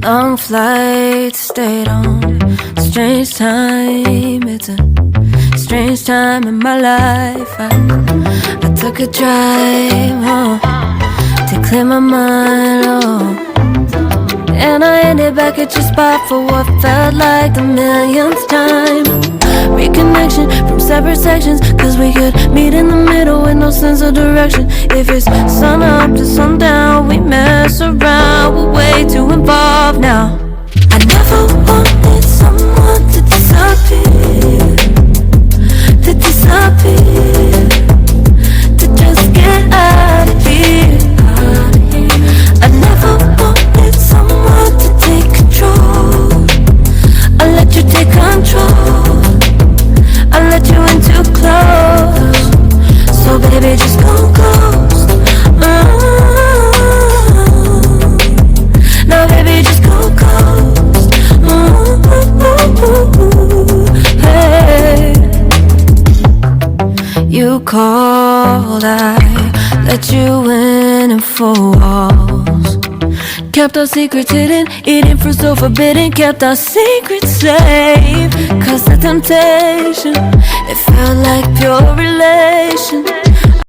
Long flight, stayed on. Strange time, it's a strange time in my life. I took a drive home to clear my mind, and I ended back at your spot for what felt like the millionth time. Reconnection from separate sections, cause we could meet in the middle with no sense of direction. If it's sun up to sundown, we mess around, we're way too involved now. I never wanted someone to disappear, to disappear, to just get out of here. I never wanted someone to take control. I let you take control, I let you in too close. So baby, just go close. Now baby, just go close. Hey. You called, I let you in and 4 walls. Kept our secrets hidden, eating fruit so forbidden. Kept our secrets safe, cause the temptation, it felt like pure relation.